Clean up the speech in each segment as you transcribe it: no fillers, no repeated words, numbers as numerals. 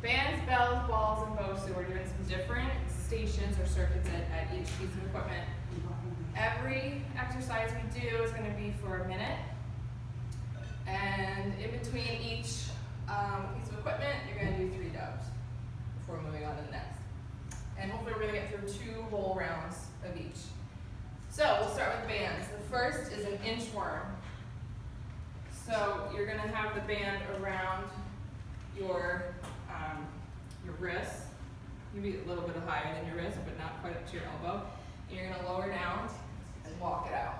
Bands, bells, balls, and bows. So we're doing some different stations or circuits at each piece of equipment. Every exercise we do is going to be for a minute. And in between each piece of equipment, you're going to do 3 dubs before moving on to the next. And hopefully we're going to get through 2 whole rounds of each. So we'll start with bands. The first is an inchworm. So you're going to have the band around your wrist, maybe a little bit higher than your wrist, but not quite up to your elbow. And you're going to lower down and walk it out.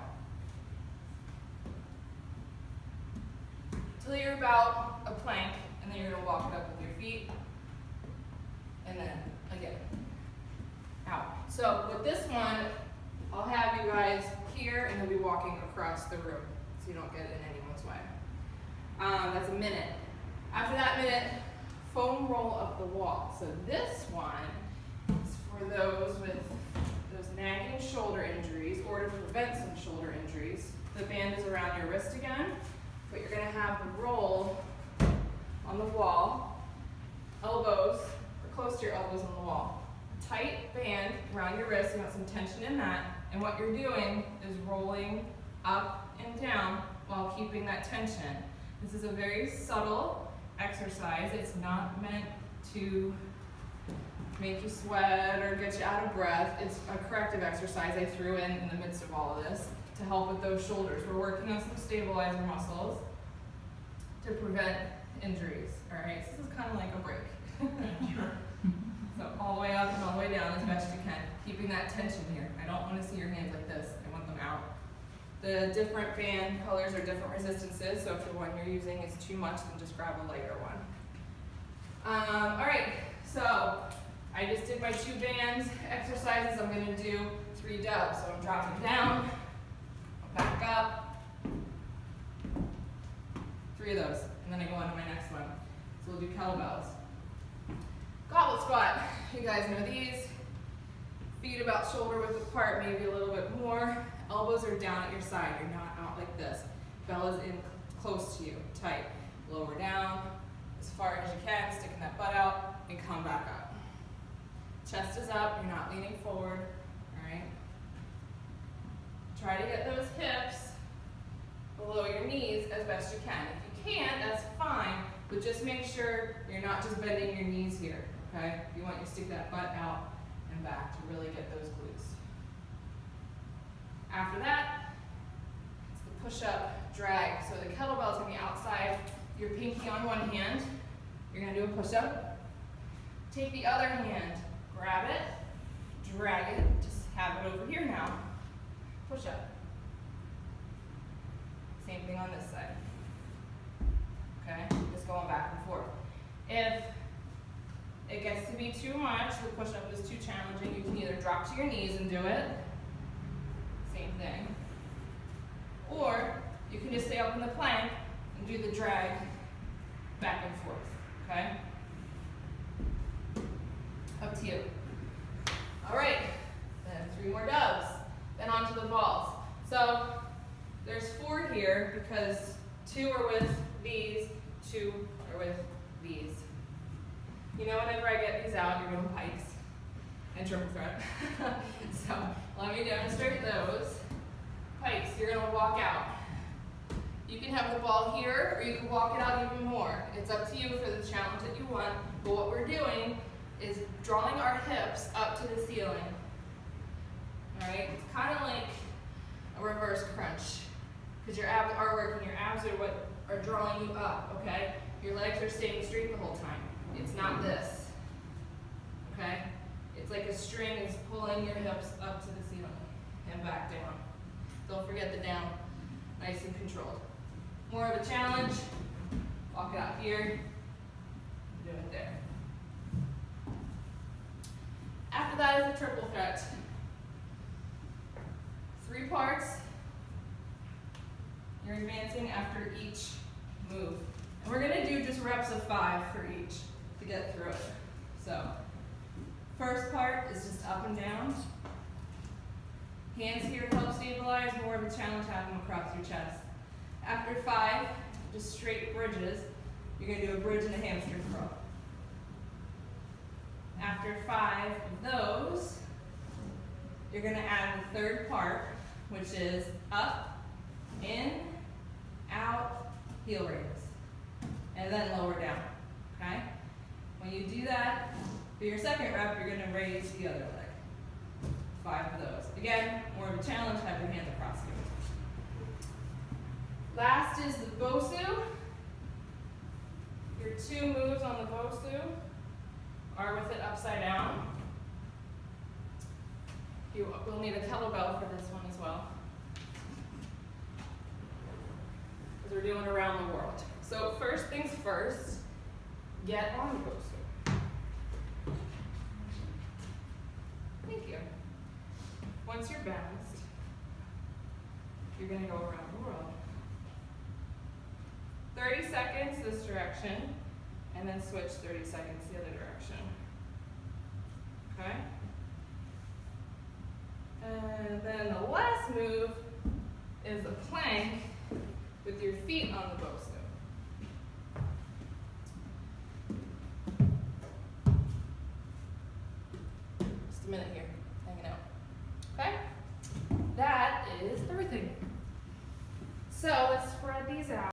Till you're about a plank, and then you're going to walk it up with your feet, and then again, out. So with this one, I'll have you guys here, and you'll be walking across the room, so you don't get in anyone's way. That's a minute. After that minute, foam roll up the wall. So this one is for those with those nagging shoulder injuries, or to prevent some shoulder injuries. The band is around your wrist again, but you're going to have the roll on the wall, elbows, or close to your elbows on the wall. Tight band around your wrist, you want some tension in that, and what you're doing is rolling up and down while keeping that tension. This is a very subtle exercise. It's not meant to make you sweat or get you out of breath. It's a corrective exercise I threw in the midst of all of this to help with those shoulders. We're working on some stabilizer muscles to prevent injuries. All right, so this is kind of like a break. So all the way up and all the way down as best you can, keeping that tension here. I don't want to see your hands like this. I want them out. The different band colors are different resistances, so if the one you're using is too much, then just grab a lighter one. All right, so I just did my 2 bands exercises. I'm going to do 3 dubs. So I'm dropping down, I'll back up, 3 of those, and then I go on to my next one. So we'll do kettlebells. Goblet squat. You guys know these. Feet about shoulder width apart, maybe a little bit more. Elbows are down at your side. You're not out like this. Bella's in close to you, tight. Lower down as far as you can, sticking that butt out, and come back up. Chest is up, you're not leaning forward, all right? Try to get those hips below your knees as best you can. If you can't, that's fine, but just make sure you're not just bending your knees here, okay? You want you to stick that butt out and back to really get those glutes. After that, it's the push-up drag. So the kettlebell is going to be outside, your pinky on one hand. You're going to do a push-up. Take the other hand, grab it, drag it, just have it over here now. Push-up. Same thing on this side. Okay, just going back and forth. If it gets to be too much, the push-up is too challenging, you can either drop to your knees and do it, same thing, or you can just stay up in the plank and do the drag back and forth, okay? Up to you. All right, then 3 more dubs, then onto the balls. So there's 4 here because 2 are with these, 2 are with these. You know, whenever I get these out, you're doing pikes and triple threat. So let me demonstrate those. Pikes, you're going to walk out. You can have the ball here, or you can walk it out even more. It's up to you for the challenge that you want, but what we're doing is drawing our hips up to the ceiling. All right, it's kind of like a reverse crunch, because your abs are working, your abs are what are drawing you up, okay? Your legs are staying straight the whole time. It's not this, okay? It's like a string is pulling your hips up to the ceiling and back down. Don't forget the down, nice and controlled. More of a challenge, walk it out here, do it there. After that is the triple threat. 3 parts, you're advancing after each move. And we're gonna do just reps of 5 for each to get through it. So, first part is just up and down. Hands here to help stabilize, more of a challenge, have them across your chest. After 5, just straight bridges, you're gonna do a bridge and a hamstring curl. after 5 of those, you're gonna add the third part, which is up, in, out, heel raise, and then lower down, okay? When you do that, for your second rep, you're gonna raise the other leg. 5 of those. Again, more of a challenge, have your hands across you. Last is the Bosu. Your 2 moves on the Bosu are with it upside down. You will need a kettlebell for this one as well, because we're doing around the world. So first things first, get on the Bosu. Thank you. Once you're balanced, you're going to go around the world. 30 seconds this direction, and then switch 30 seconds the other direction. Okay? And then the last move is a plank with your feet on the Bosu. Just a minute here, hanging out. Okay? That is everything. So let's spread these out.